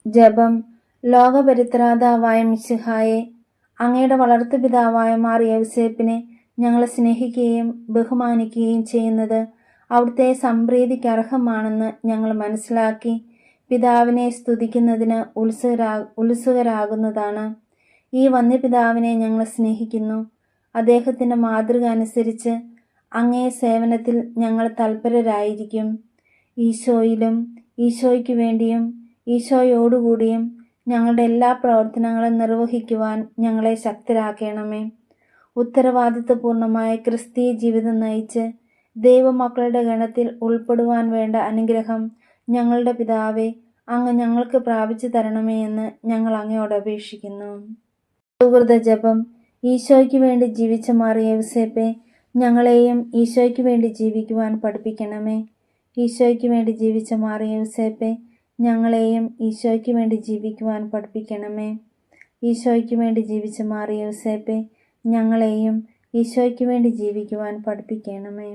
ജപം. ലോകപരിത്രാതാവായ മിശിഹായെ, അങ്ങയുടെ വളർത്തുപിതാവായ മാർ യൗസേപ്പിനെ ഞങ്ങൾ സ്നേഹിക്കുകയും ബഹുമാനിക്കുകയും ചെയ്യുന്നത് അവിടുത്തെ സംപ്രീതിക്ക് അർഹമാണെന്ന് ഞങ്ങൾ മനസ്സിലാക്കി പിതാവിനെ സ്തുതിക്കുന്നതിന് ഉത്സുകരാകുന്നതാണ്. ഈ വന്യപിതാവിനെ ഞങ്ങൾ സ്നേഹിക്കുന്നു. അദ്ദേഹത്തിൻ്റെ മാതൃക അനുസരിച്ച് അങ്ങേ സേവനത്തിൽ ഞങ്ങൾ തൽപരരായിരിക്കും. ഈശോയിലും ഈശോയ്ക്ക് വേണ്ടിയും ഈശോയോടുകൂടിയും ഞങ്ങളുടെ എല്ലാ പ്രവർത്തനങ്ങളും നിർവഹിക്കുവാൻ ഞങ്ങളെ ശക്തരാക്കണമേ. ഉത്തരവാദിത്വപൂർണമായ ക്രിസ്തീയ ജീവിതം നയിച്ച് ദൈവമക്കളുടെ ഗണത്തിൽ ഉൾപ്പെടുവാൻ വേണ്ട അനുഗ്രഹം ഞങ്ങളുടെ പിതാവേ, അങ്ങ് ഞങ്ങൾക്ക് പ്രാപിച്ചു തരണമേ എന്ന് ഞങ്ങൾ അങ്ങയോട് അപേക്ഷിക്കുന്നു. സുഹൃത ജപം. ഈശോയ്ക്ക് വേണ്ടി ജീവിച്ച മാർ യൗസേപ്പെ, ഞങ്ങളെയും ഈശോയ്ക്ക് വേണ്ടി ജീവിക്കുവാൻ പഠിപ്പിക്കണമേ. ഈശോയ്ക്ക് വേണ്ടി ജീവിച്ച മാർ യൗസേപ്പെ, ഞങ്ങളെയും ഈശോയ്ക്ക് വേണ്ടി ജീവിക്കുവാൻ പഠിപ്പിക്കണമേ. ഈശോയ്ക്ക് വേണ്ടി ജീവിച്ച മാർ യൗസേപ്പെ, ഞങ്ങളെയും ഈശോയ്ക്ക് വേണ്ടി ജീവിക്കുവാൻ പഠിപ്പിക്കണമേ.